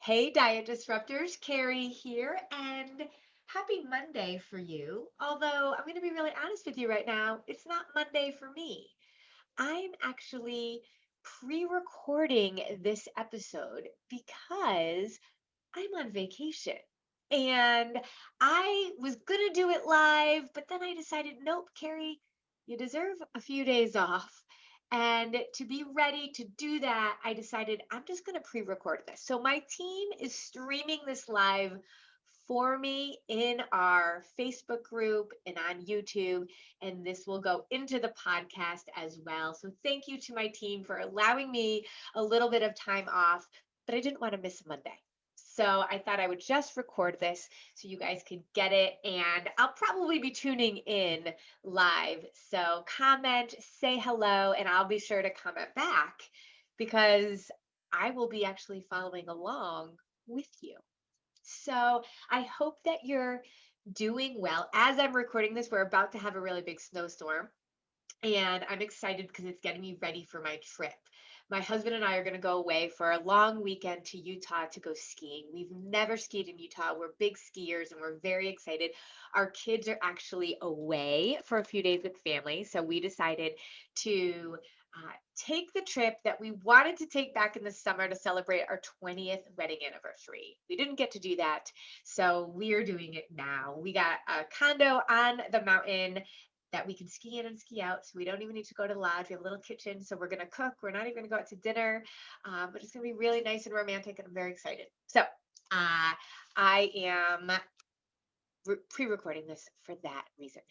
Hey, Diet Disruptors, Carrie here, and happy Monday for you. Although I'm going to be really honest with you right now, it's not Monday for me. I'm actually pre recording this episode because I'm on vacation. And I was going to do it live, but then I decided, nope, Carrie, you deserve a few days off. And to be ready to do that, I decided I'm just going to pre record this. So my team is streaming this live for me in our Facebook group and on YouTube, and this will go into the podcast as well. So thank you to my team for allowing me a little bit of time off, but I didn't want to miss Monday. So I thought I would just record this so you guys could get it. And I'll probably be tuning in live. So comment, say hello, and I'll be sure to comment back because I will be actually following along with you. So I hope that you're doing well. As I'm recording this, we're about to have a really big snowstorm. And I'm excited because it's getting me ready for my trip. My husband and I are going to go away for a long weekend to Utah to go skiing. We've never skied in Utah. We're big skiers and we're very excited. Our kids are actually away for a few days with family. So we decided to take the trip that we wanted to take back in the summer to celebrate our 20th wedding anniversary. We didn't get to do that. So we are doing it now. We got a condo on the mountain that we can ski in and ski out. So we don't even need to go to the lodge. We have a little kitchen. So we're going to cook. We're not even going to go out to dinner, but it's going to be really nice and romantic. And I'm very excited. So I am pre recording this for that reason.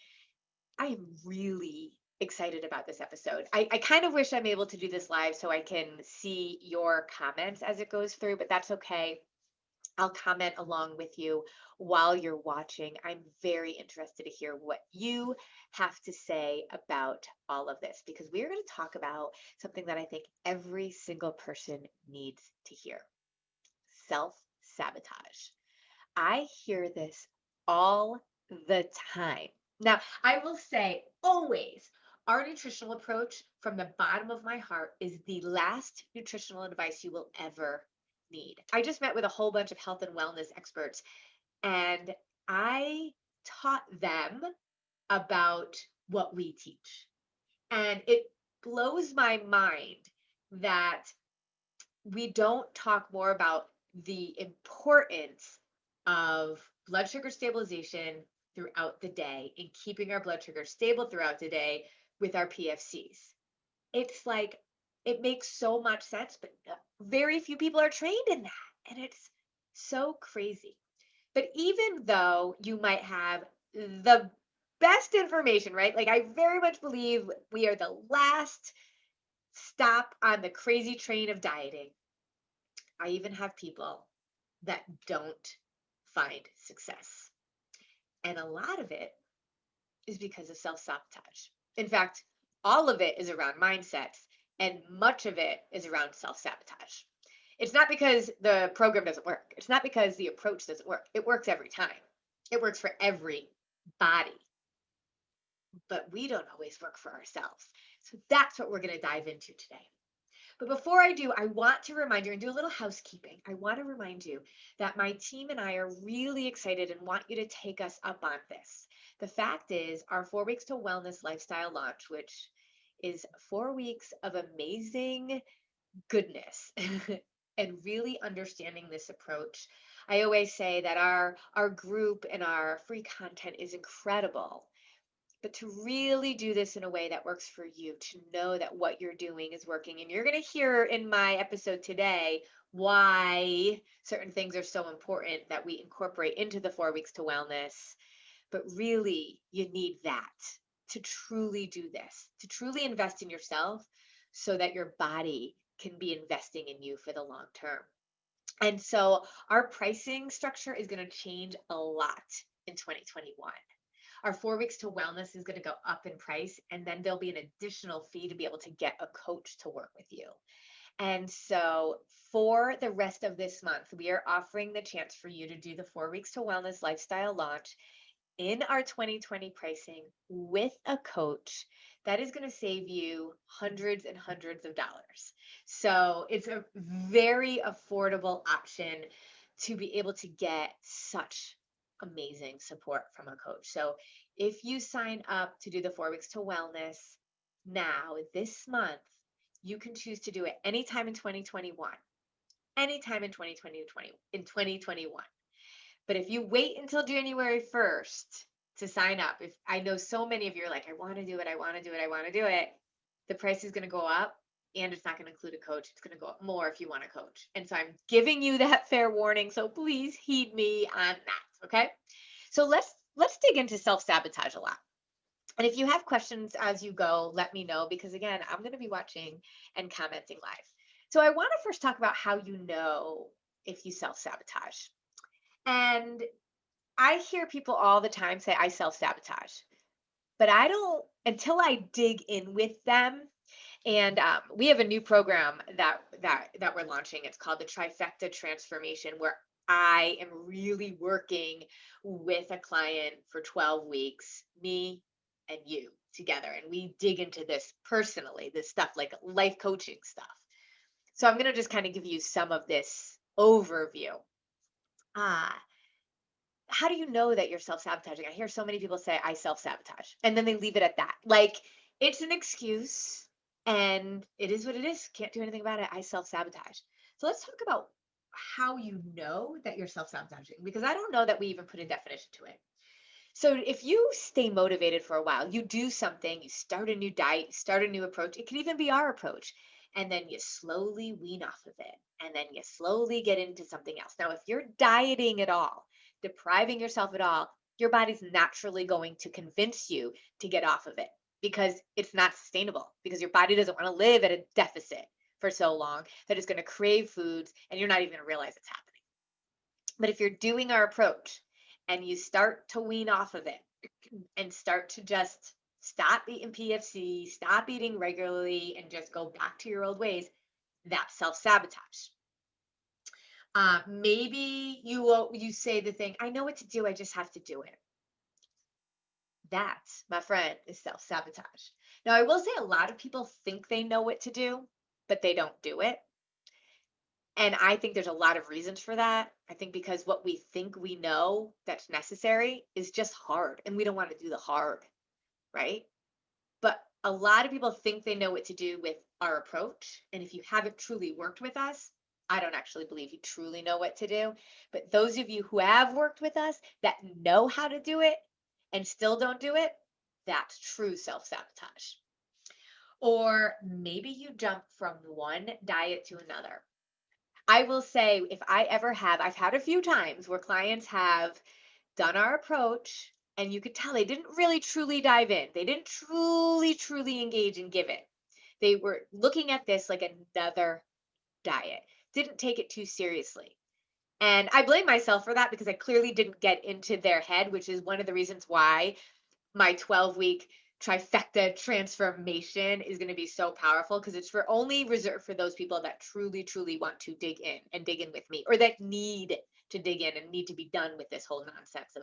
I am really excited about this episode. I kind of wish I'm able to do this live so I can see your comments as it goes through, but that's okay. I'll comment along with you while you're watching. I'm very interested to hear what you have to say about all of this because we are going to talk about something that I think every single person needs to hear: self sabotage. I hear this all the time. Now, I will say always, our nutritional approach from the bottom of my heart is the last nutritional advice you will ever need. I just met with a whole bunch of health and wellness experts, and I taught them about what we teach. And it blows my mind that we don't talk more about the importance of blood sugar stabilization throughout the day and keeping our blood sugar stable throughout the day with our PFCs. It's like it makes so much sense, but very few people are trained in that. And it's so crazy. But even though you might have the best information, right? Like, I very much believe we are the last stop on the crazy train of dieting. I even have people that don't find success. And a lot of it is because of self sabotage. In fact, all of it is around mindsets, and much of it is around self sabotage. It's not because the program doesn't work, it's not because the approach doesn't work. It works every time, it works for every body, but we don't always work for ourselves. So that's what we're going to dive into today. But before I do, I want to remind you and do a little housekeeping. I want to remind you that my team and I are really excited and want you to take us up on this. The fact is, our 4 weeks to wellness lifestyle launch, which is 4 weeks of amazing goodness and really understanding this approach. I always say that our group and our free content is incredible, but to really do this in a way that works for you, to know that what you're doing is working. And you're going to hear in my episode today why certain things are so important that we incorporate into the 4 weeks to wellness. But really, you need that to truly do this, to truly invest in yourself so that your body can be investing in you for the long term. And so our pricing structure is going to change a lot in 2021. Our 4 weeks to wellness is going to go up in price, and then there'll be an additional fee to be able to get a coach to work with you. And so for the rest of this month, we are offering the chance for you to do the 4 weeks to wellness lifestyle launch in our 2020 pricing with a coach that is going to save you hundreds and hundreds of dollars. So it's a very affordable option to be able to get such amazing support from a coach. So if you sign up to do the 4 weeks to wellness now, this month, you can choose to do it anytime in 2021, anytime in 2021. But if you wait until January 1st to sign up, if I know so many of you are like, I want to do it, I want to do it, I want to do it, the price is going to go up and it's not going to include a coach. It's going to go up more if you want a coach. And so I'm giving you that fair warning. So please heed me on that. Okay. So let's dig into self-sabotage a lot. And if you have questions as you go, let me know, because again, I'm going to be watching and commenting live. So I want to first talk about how you know if you self-sabotage. And I hear people all the time say, I self-sabotage, but I don't, until I dig in with them. And we have a new program that we're launching. It's called the Trifecta Transformation, where I am really working with a client for 12 weeks, me and you together. And we dig into this personally, this stuff like life coaching stuff. So I'm going to just kind of give you some of this overview. How do you know that you're self-sabotaging? I hear so many people say, I self-sabotage, and then they leave it at that. Like, it's an excuse, and it is what it is. Can't do anything about it. I self-sabotage. So let's talk about how you know that you're self-sabotaging, because I don't know that we even put a definition to it. So if you stay motivated for a while, you do something, you start a new diet, you start a new approach. It can even be our approach. And then you slowly wean off of it. And then you slowly get into something else. Now, if you're dieting at all, depriving yourself at all, your body's naturally going to convince you to get off of it, because it's not sustainable, because your body doesn't want to live at a deficit for so long that it's going to crave foods and you're not even going to realize it's happening. But if you're doing our approach and you start to wean off of it and start to just stop eating PFC, stop eating regularly, and just go back to your old ways, that's self-sabotage. Maybe you say the thing, I know what to do, I just have to do it. That, my friend, is self-sabotage. Now, I will say a lot of people think they know what to do, but they don't do it. And I think there's a lot of reasons for that. I think because what we think we know that's necessary is just hard, and we don't want to do the hard, right? But a lot of people think they know what to do with our approach. And if you haven't truly worked with us, I don't actually believe you truly know what to do. But those of you who have worked with us that know how to do it and still don't do it, that's true self-sabotage. Or maybe you jump from one diet to another. I will say, if I ever have, I've had a few times where clients have done our approach and you could tell they didn't really truly dive in. They didn't truly engage and give it. They were looking at this like another diet, didn't take it too seriously. And I blame myself for that, because I clearly didn't get into their head, which is one of the reasons why my 12-week trifecta transformation is going to be so powerful, because it's only reserved for those people that truly want to dig in and dig in with me, or that need to dig in and need to be done with this whole nonsense of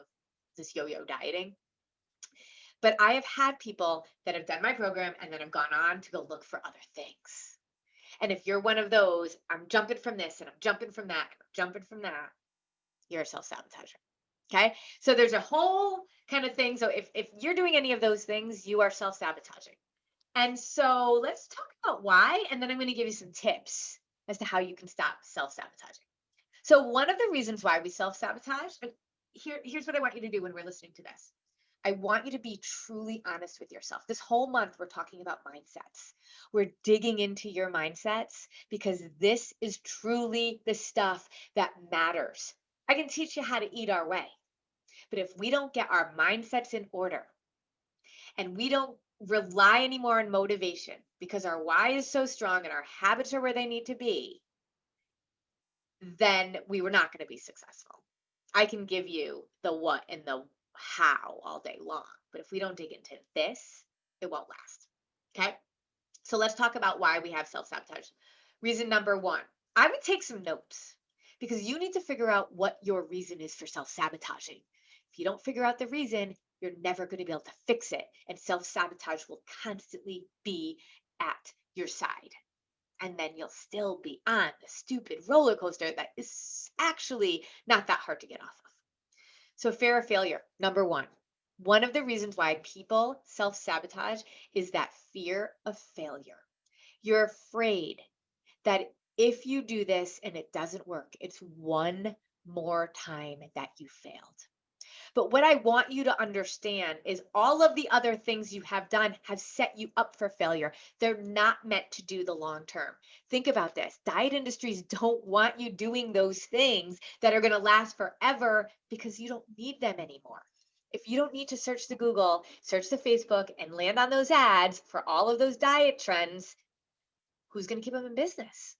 this yo-yo dieting. But I have had people that have done my program and then have gone on to go look for other things. And if you're one of those, I'm jumping from this and I'm jumping from that, and I'm jumping from that, you're a self-sabotager. Okay. So there's a whole kind of thing. So if you're doing any of those things, you are self-sabotaging. And so let's talk about why, and then I'm going to give you some tips as to how you can stop self-sabotaging. So one of the reasons why we self-sabotage, here's what I want you to do when we're listening to this. I want you to be truly honest with yourself. This whole month, we're talking about mindsets. We're digging into your mindsets, because this is truly the stuff that matters. I can teach you how to eat our way, but if we don't get our mindsets in order and we don't rely anymore on motivation because our why is so strong and our habits are where they need to be, then we were not going to be successful. I can give you the what and the how all day long, but if we don't dig into this, it won't last. Okay. So let's talk about why we have self-sabotage. Reason number one, I would take some notes, because you need to figure out what your reason is for self-sabotaging. If you don't figure out the reason, you're never going to be able to fix it. And self-sabotage will constantly be at your side. And then you'll still be on the stupid roller coaster that is actually not that hard to get off of. So, fear of failure, number one. One of the reasons why people self sabotage is that fear of failure. You're afraid that if you do this and it doesn't work, it's one more time that you failed. But what I want you to understand is all of the other things you have done have set you up for failure. They're not meant to do the long term. Think about this. Diet industries don't want you doing those things that are going to last forever because you don't need them anymore. If you don't need to search the Google, search the Facebook, and land on those ads for all of those diet trends, who's going to keep them in business?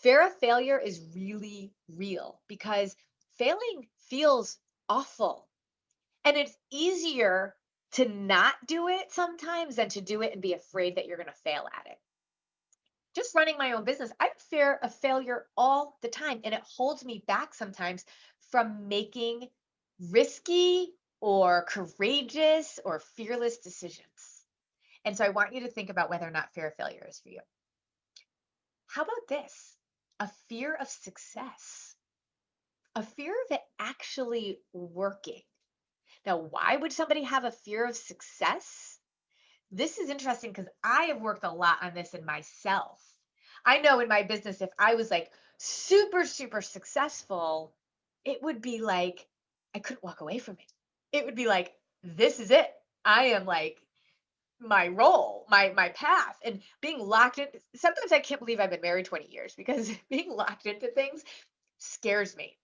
Fear of failure is really real because failing feels awful. And it's easier to not do it sometimes than to do it and be afraid that you're going to fail at it. Just running my own business, I have fear of failure all the time, and it holds me back sometimes from making risky or courageous or fearless decisions. And so I want you to think about whether or not fear of failure is for you. How about this? A fear of success, a fear of it actually working. Now, why would somebody have a fear of success? This is interesting because I have worked a lot on this in myself. I know in my business, if I was like super, super successful, it would be like I couldn't walk away from it. It would be like, this is it. I am like my role, my path, and being locked in. Sometimes I can't believe I've been married 20 years because being locked into things scares me.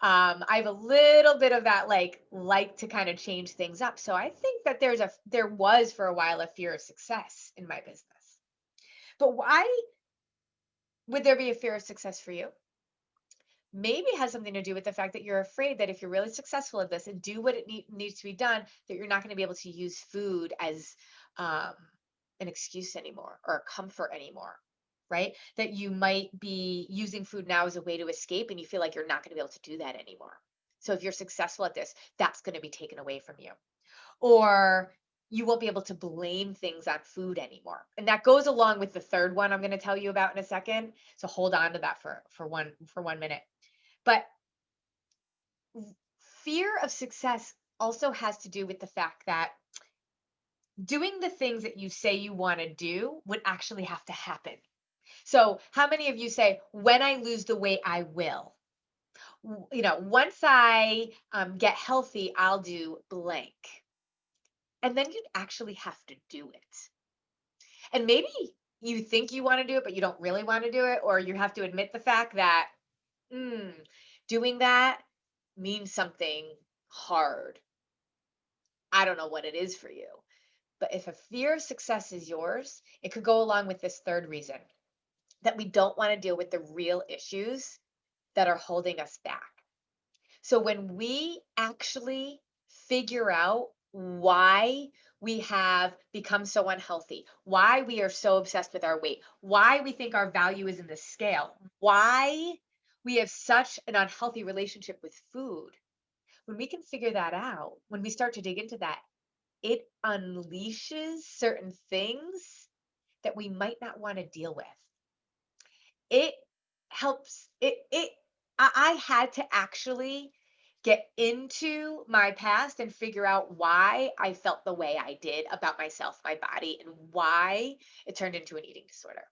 I have a little bit of that like to kind of change things up. So I think that there was for a while a fear of success in my business. But why would there be a fear of success for you? Maybe it has something to do with the fact that you're afraid that if you're really successful at this and do what it needs to be done, that you're not going to be able to use food as um, an excuse anymore or a comfort anymore, right? That you might be using food now as a way to escape and you feel like you're not going to be able to do that anymore. So if you're successful at this, that's going to be taken away from you. Or you won't be able to blame things on food anymore. And that goes along with the third one I'm going to tell you about in a second. So hold on to that for 1 minute. But fear of success also has to do with the fact that doing the things that you say you want to do would actually have to happen. So, how many of you say, when I lose the weight, I will? Once I get healthy, I'll do blank. And then you'd actually have to do it. And maybe you think you want to do it, but you don't really want to do it, or you have to admit the fact that doing that means something hard. I don't know what it is for you. But if a fear of success is yours, it could go along with this third reason that we don't want to deal with the real issues that are holding us back. So when we actually figure out why we have become so unhealthy, why we are so obsessed with our weight, why we think our value is in the scale, why we have such an unhealthy relationship with food, when we can figure that out, when we start to dig into that, it unleashes certain things that we might not want to deal with. It helps I had to actually get into my past and figure out why I felt the way I did about myself, my body, and why it turned into an eating disorder.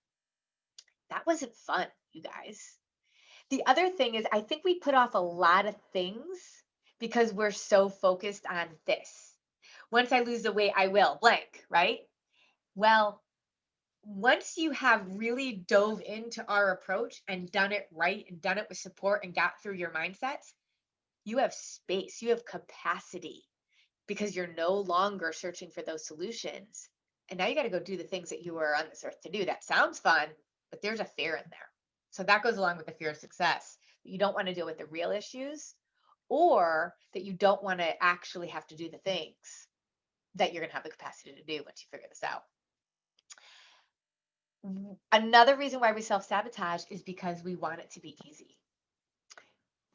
That wasn't fun, you guys. The other thing is I think we put off a lot of things because we're so focused on this. Once I lose the weight, I will blank, right? Well, once you have really dove into our approach and done it right and done it with support and got through your mindsets, you have space, you have capacity because you're no longer searching for those solutions. And now you got to go do the things that you were on this earth to do. That sounds fun, but there's a fear in there. So that goes along with the fear of success. You don't want to deal with the real issues or that you don't want to actually have to do the things that you're going to have the capacity to do once you figure this out. Another reason why we self sabotage is because we want it to be easy.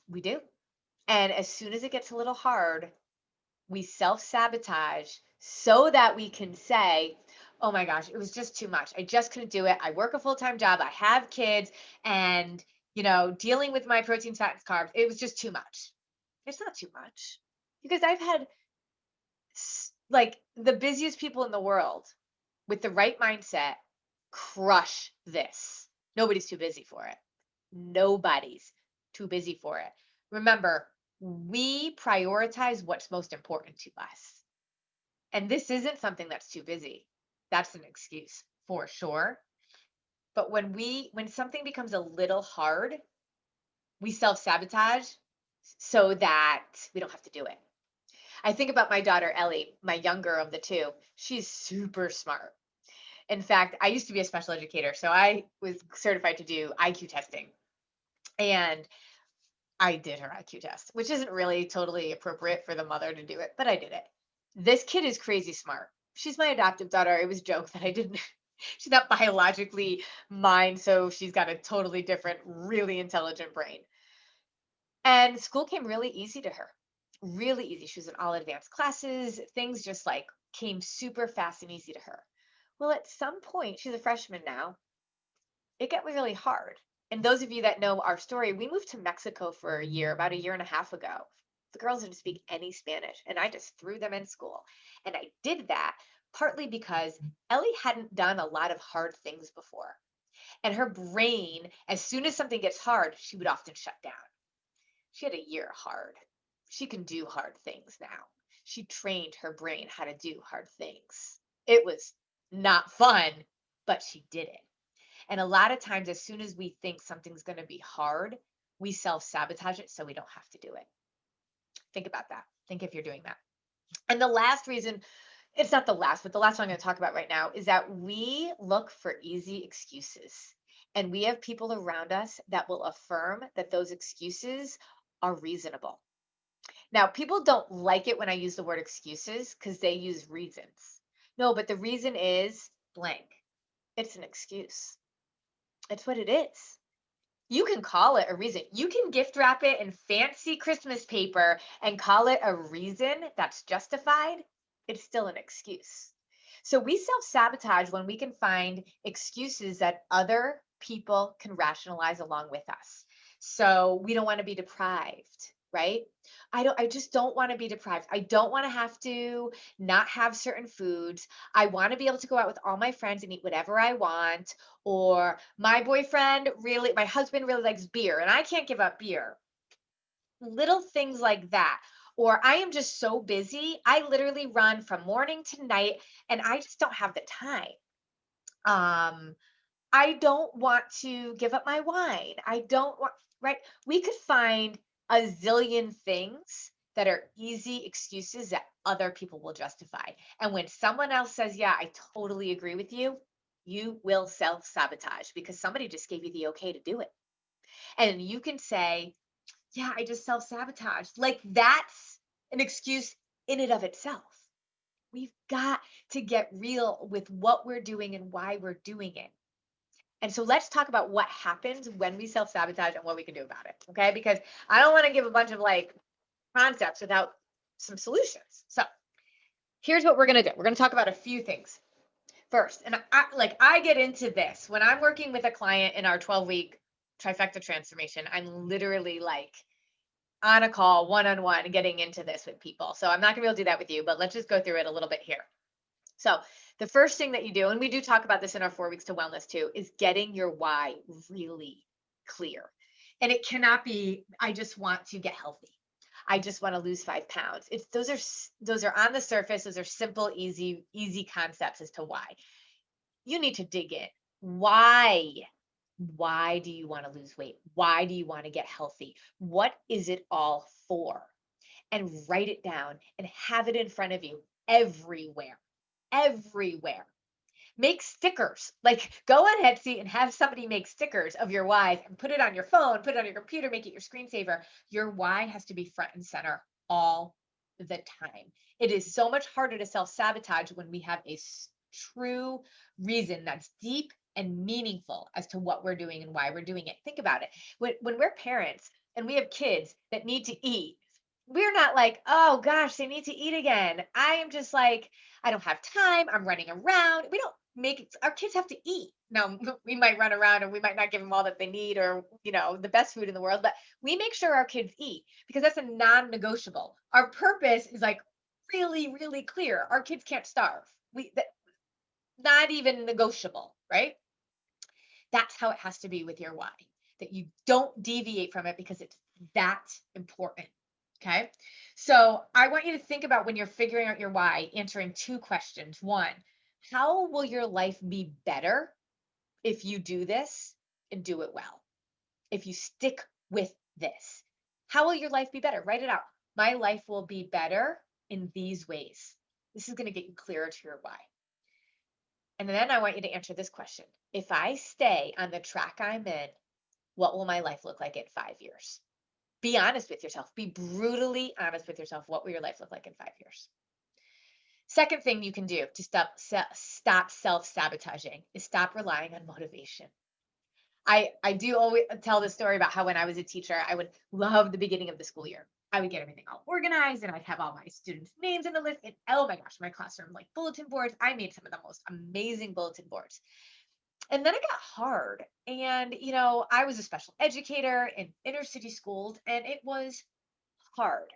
We do. And as soon as it gets a little hard, we self-sabotage so that we can say, oh my gosh, it was just too much. I just couldn't do it. I work a full-time job. I have kids and, dealing with my proteins, fats, carbs, it was just too much. It's not too much because I've had like the busiest people in the world with the right mindset crush this. Nobody's too busy for it. Nobody's too busy for it. Remember, we prioritize what's most important to us. And this isn't something that's too busy. That's an excuse for sure. But when something becomes a little hard, we self-sabotage so that we don't have to do it. I think about my daughter Ellie, my younger of the two. She's super smart. In fact, I used to be a special educator, so I was certified to do IQ testing. And I did her IQ test, which isn't really totally appropriate for the mother to do it, but I did it. This kid is crazy smart. She's my adoptive daughter. It was a joke that I didn't, she's not biologically mine, so she's got a totally different, really intelligent brain. And school came really easy to her, really easy. She was in all advanced classes. Things just like came super fast and easy to her. Well, at some point, she's a freshman now, it got really hard. And those of you that know our story, we moved to Mexico for a year, about a year and a half ago. The girls didn't speak any Spanish, and I just threw them in school. And I did that partly because Ellie hadn't done a lot of hard things before. And her brain, as soon as something gets hard, she would often shut down. She had a year hard. She can do hard things now. She trained her brain how to do hard things. It was not fun, but she did it. And a lot of times, as soon as we think something's going to be hard, we self-sabotage it so we don't have to do it. Think about that. Think if you're doing that. And the last reason, it's not the last, but the last one I'm going to talk about right now is that we look for easy excuses. And we have people around us that will affirm that those excuses are reasonable. Now, people don't like it when I use the word excuses because they use reasons. No, but the reason is blank. It's an excuse. It's what it is. You can call it a reason. You can gift wrap it in fancy Christmas paper and call it a reason that's justified. It's still an excuse. So we self-sabotage when we can find excuses that other people can rationalize along with us. So we don't want to be deprived, right? I just don't want to be deprived. I don't want to have to not have certain foods. I want to be able to go out with all my friends and eat whatever I want. Or my husband really likes beer and I can't give up beer. Little things like that. Or I am just so busy. I literally run from morning to night and I just don't have the time. Um, I don't want to give up my wine. I don't want, right? We could find a zillion things that are easy excuses that other people will justify. And when someone else says, yeah, I totally agree with you, you will self-sabotage because somebody just gave you the okay to do it. And you can say, yeah, I just self-sabotaged. Like that's an excuse in and of itself. We've got to get real with what we're doing and why we're doing it. And so let's talk about what happens when we self-sabotage and what we can do about it. Okay. Because I don't want to give a bunch of like concepts without some solutions. So here's what we're going to do. We're going to talk about a few things first. And I get into this when I'm working with a client in our 12-week trifecta transformation. I'm literally like on a call, one-on-one, getting into this with people. So I'm not gonna be able to do that with you, but let's just go through it a little bit here. So the first thing that you do, and we do talk about this in our 4 weeks to wellness too, is getting your why really clear. And it cannot be, I just want to get healthy. I just want to lose 5 pounds. Those are on the surface. Those are simple, easy concepts as to why. You need to dig in. Why? Why do you want to lose weight? Why do you want to get healthy? What is it all for? And write it down and have it in front of you everywhere. Everywhere. Make stickers. Like go on Etsy and have somebody make stickers of your whys and put it on your phone, put it on your computer, make it your screensaver. Your why has to be front and center all the time. It is so much harder to self-sabotage when we have a true reason that's deep and meaningful as to what we're doing and why we're doing it. Think about it. When we're parents, and we have kids that need to eat, we're not like, oh gosh, they need to eat again. I am just like, I don't have time. I'm running around. We don't make it, our kids have to eat. Now, we might run around and we might not give them all that they need or, the best food in the world, but we make sure our kids eat because that's a non negotiable. Our purpose is like really, really clear. Our kids can't starve. Not even negotiable, right? That's how it has to be with your why, that you don't deviate from it because it's that important. Okay. So I want you to think about when you're figuring out your why, answering two questions. One, how will your life be better if you do this and do it well? If you stick with this, how will your life be better? Write it out. My life will be better in these ways. This is going to get you clearer to your why. And then I want you to answer this question. If I stay on the track I'm in, what will my life look like in 5 years? Be honest with yourself. Be brutally honest with yourself. What will your life look like in 5 years? Second thing you can do to stop self-sabotaging is stop relying on motivation. I do always tell the story about how when I was a teacher, I would love the beginning of the school year. I would get everything all organized and I'd have all my students' names in the list. And oh my gosh, my classroom, like bulletin boards, I made some of the most amazing bulletin boards. And then it got hard. And, I was a special educator in inner city schools, and it was hard.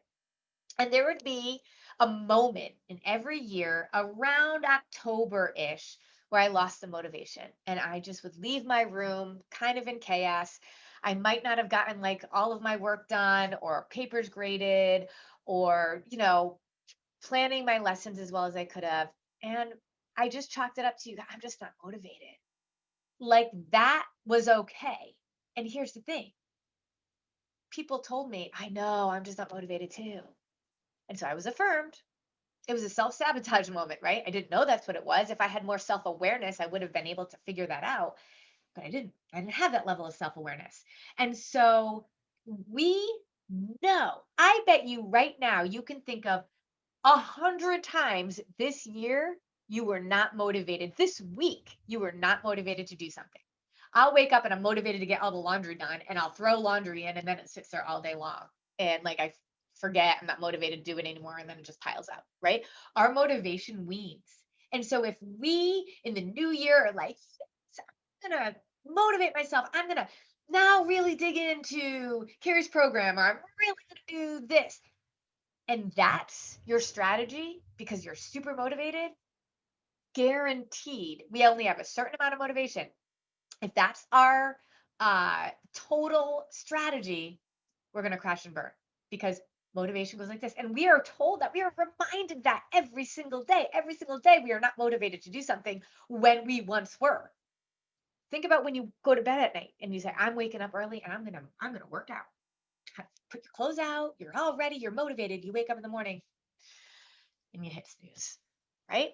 And there would be a moment in every year around October-ish where I lost the motivation and I just would leave my room kind of in chaos. I might not have gotten like all of my work done or papers graded or, planning my lessons as well as I could have. And I just chalked it up to I'm just not motivated. Like that was okay. And here's the thing. People told me, I know, I'm just not motivated too. And so I was affirmed. It was a self-sabotage moment, right? I didn't know that's what it was. If I had more self-awareness, I would have been able to figure that out, but I didn't. I didn't have that level of self-awareness. And so we know, I bet you right now, you can think of 100 times this year you were not motivated. This week, you were not motivated to do something. I'll wake up and I'm motivated to get all the laundry done and I'll throw laundry in and then it sits there all day long. And like I forget, I'm not motivated to do it anymore. And then it just piles up, right? Our motivation weans. And so if we in the new year are like, "Yes, I'm going to motivate myself, I'm going to now really dig into Carrie's program, or I'm really going to do this." And that's your strategy because you're super motivated, guaranteed. We only have a certain amount of motivation. If that's our total strategy, we're going to crash and burn because motivation goes like this. And we are told that, we are reminded that every single day. Every single day, we are not motivated to do something when we once were. Think about when you go to bed at night and you say, I'm waking up early and I'm gonna work out. Put your clothes out, you're all ready, you're motivated. You wake up in the morning and you hit snooze, right?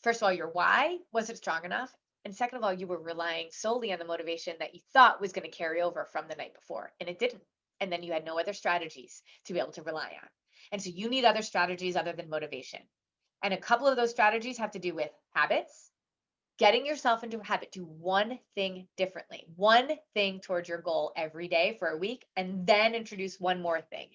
First of all, your why wasn't strong enough. And second of all, you were relying solely on the motivation that you thought was going to carry over from the night before, and it didn't. And then you had no other strategies to be able to rely on. And so you need other strategies other than motivation. And a couple of those strategies have to do with habits, getting yourself into a habit. Do one thing differently, one thing towards your goal every day for a week, and then introduce one more thing.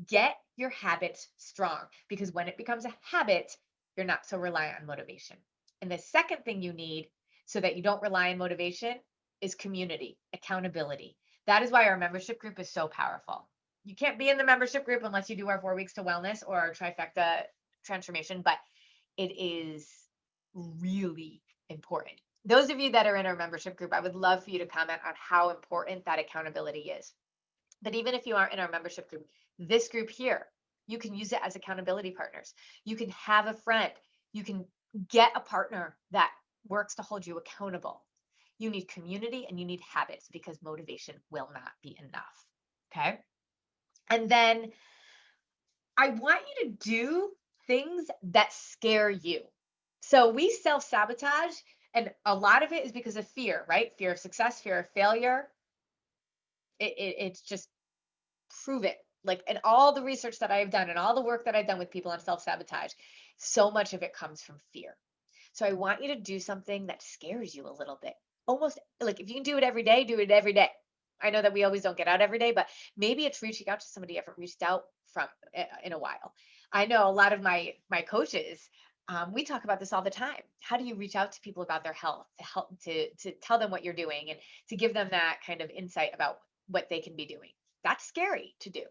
Get your habits strong because when it becomes a habit, you're not so reliant on motivation. And the second thing you need so that you don't rely on motivation is community, accountability. That is why our membership group is so powerful. You can't be in the membership group unless you do our 4 weeks to wellness or our trifecta transformation, but it is really important. Those of you that are in our membership group, I would love for you to comment on how important that accountability is. But even if you aren't in our membership group, this group here, you can use it as accountability partners. You can have a friend. You can get a partner that works to hold you accountable. You need community and you need habits because motivation will not be enough. Okay. And then I want you to do things that scare you. So we self-sabotage, and a lot of it is because of fear, right? Fear of success, fear of failure. It's just prove it. Like, and all the research that I've done and all the work that I've done with people on self-sabotage, so much of it comes from fear. So I want you to do something that scares you a little bit. Almost like if you can do it every day, do it every day. I know that we always don't get out every day, but maybe it's reaching out to somebody you haven't reached out from in a while. I know a lot of my coaches, we talk about this all the time. How do you reach out to people about their health, to help to tell them what you're doing and to give them that kind of insight about what they can be doing? That's scary to do.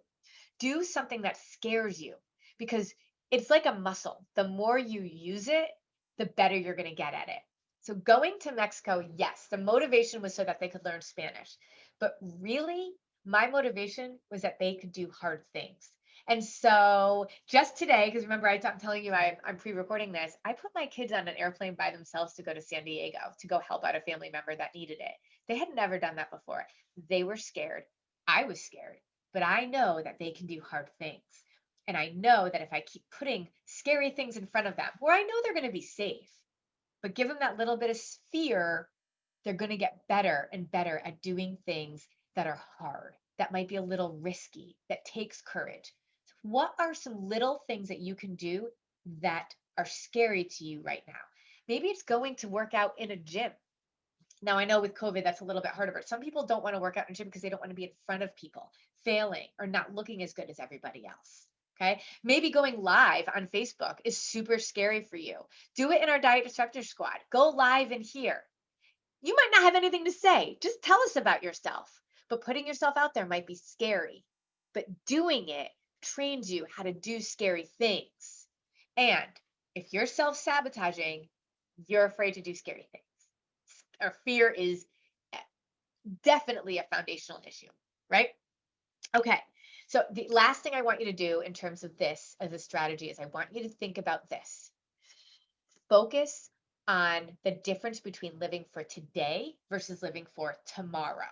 Do something that scares you, because it's like a muscle. The more you use it, the better you're going to get at it. So going to Mexico, yes, the motivation was so that they could learn Spanish. But really, my motivation was that they could do hard things. And so just today, because remember, I'm telling you I'm pre-recording this, I put my kids on an airplane by themselves to go to San Diego to go help out a family member that needed it. They had never done that before. They were scared. I was scared, but I know that they can do hard things. And I know that if I keep putting scary things in front of them, where I know they're going to be safe, but give them that little bit of fear, they're going to get better and better at doing things that are hard, that might be a little risky, that takes courage. So what are some little things that you can do that are scary to you right now? Maybe it's going to work out in a gym. Now, I know with COVID, that's a little bit harder, but some people don't want to work out in a gym because they don't want to be in front of people, failing or not looking as good as everybody else. Okay. Maybe going live on Facebook is super scary for you. Do it in our Diet Disruptor Squad. Go live in here. You might not have anything to say. Just tell us about yourself. But putting yourself out there might be scary. But doing it trains you how to do scary things. And if you're self sabotaging, you're afraid to do scary things. Or fear is definitely a foundational issue, right? Okay. So the last thing I want you to do in terms of this as a strategy is I want you to think about this. Focus on the difference between living for today versus living for tomorrow.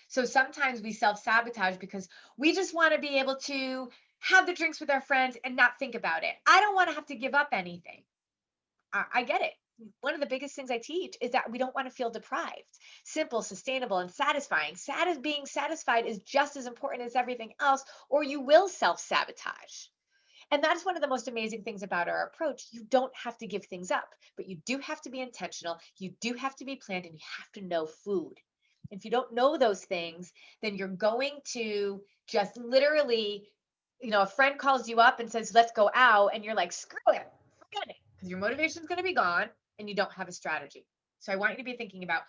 So sometimes we self-sabotage because we just want to be able to have the drinks with our friends and not think about it. I don't want to have to give up anything. I get it. One of the biggest things I teach is that we don't want to feel deprived. Simple, sustainable, and satisfying. Being satisfied is just as important as everything else, or you will self sabotage. And that's one of the most amazing things about our approach. You don't have to give things up, but you do have to be intentional. You do have to be planned, and you have to know food. If you don't know those things, then you're going to just literally, a friend calls you up and says, let's go out. And you're like, screw it, forget it, because your motivation is going to be gone and you don't have a strategy. So I want you to be thinking about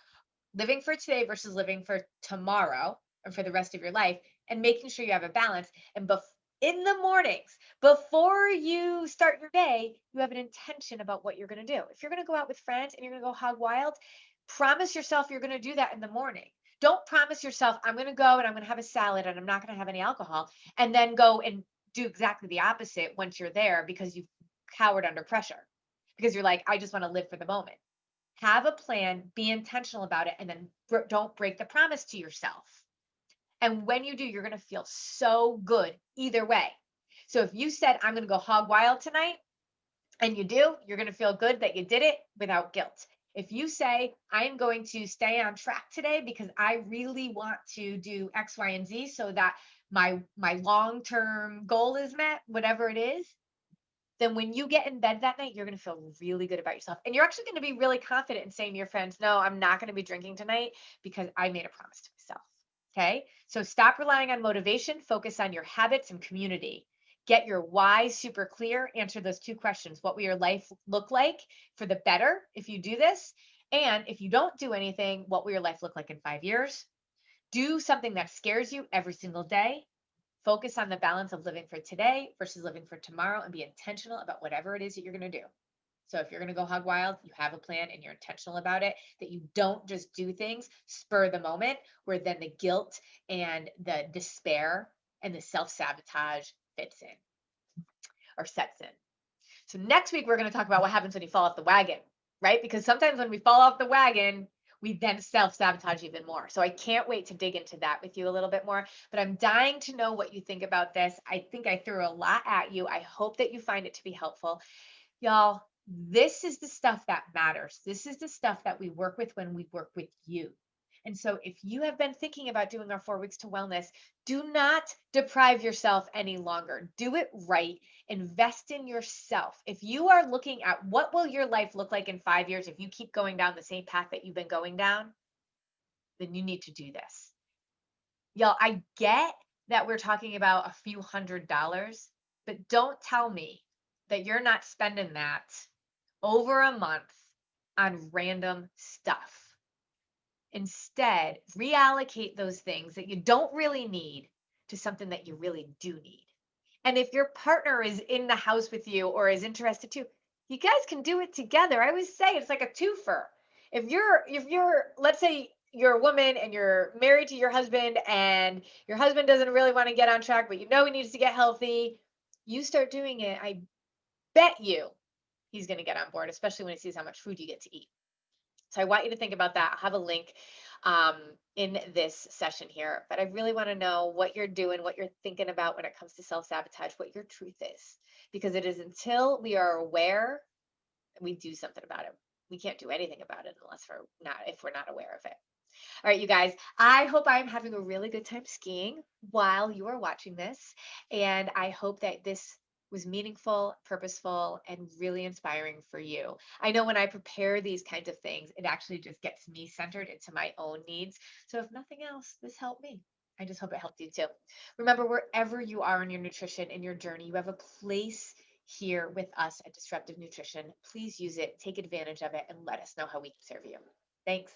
living for today versus living for tomorrow and for the rest of your life, and making sure you have a balance. And in the mornings, before you start your day, you have an intention about what you're going to do. If you're going to go out with friends and you're going to go hog wild, promise yourself you're going to do that in the morning. Don't promise yourself, I'm going to go and I'm going to have a salad and I'm not going to have any alcohol, and then go and do exactly the opposite once you're there because you've cowered under pressure. Because you're like, I just want to live for the moment. Have a plan, be intentional about it, and then don't break the promise to yourself. And when you do, you're going to feel so good either way. So if you said, I'm going to go hog wild tonight, and you do, you're going to feel good that you did it without guilt. If you say, I am going to stay on track today because I really want to do X, Y, and Z so that my long-term goal is met, whatever it is, then when you get in bed that night, you're going to feel really good about yourself. And you're actually going to be really confident in saying to your friends, no, I'm not going to be drinking tonight because I made a promise to myself. Okay. So stop relying on motivation, focus on your habits and community. Get your why super clear. Answer those two questions. What will your life look like for the better if you do this? And if you don't do anything, what will your life look like in 5 years? Do something that scares you every single day. Focus on the balance of living for today versus living for tomorrow, and be intentional about whatever it is that you're going to do. So if you're going to go hog wild, you have a plan and you're intentional about it, that you don't just do things spur the moment where then the guilt and the despair and the self-sabotage fits in or sets in. So next week, we're going to talk about what happens when you fall off the wagon, right? Because sometimes when we fall off the wagon, we then self-sabotage even more. So I can't wait to dig into that with you a little bit more, but I'm dying to know what you think about this. I think I threw a lot at you. I hope that you find it to be helpful. Y'all, this is the stuff that matters. This is the stuff that we work with when we work with you. And so if you have been thinking about doing our 4 weeks to wellness, do not deprive yourself any longer. Do it right. Invest in yourself. If you are looking at what will your life look like in 5 years if you keep going down the same path that you've been going down, then you need to do this. Y'all, I get that we're talking about a few $100s, but don't tell me that you're not spending that over a month on random stuff. Instead, reallocate those things that you don't really need to something that you really do need. And if your partner is in the house with you or is interested too, you guys can do it together. I always say it's like a twofer. If you're let's say you're a woman and you're married to your husband and your husband doesn't really want to get on track, but you know he needs to get healthy, you start doing it, I bet you he's going to get on board, especially when he sees how much food you get to eat. So I want you to think about that. I'll have a link um, in this session here. But I really want to know what you're doing, what you're thinking about when it comes to self sabotage, what your truth is. Because it is until we are aware, we do something about it. We can't do anything about it unless if we're not aware of it. All right, you guys, I hope I'm having a really good time skiing while you are watching this. And I hope that this was meaningful, purposeful, and really inspiring for you. I know when I prepare these kinds of things, it actually just gets me centered into my own needs. So if nothing else, this helped me. I just hope it helped you too. Remember, wherever you are in your nutrition, in your journey, you have a place here with us at Disruptive Nutrition. Please use it, take advantage of it, and let us know how we can serve you. Thanks.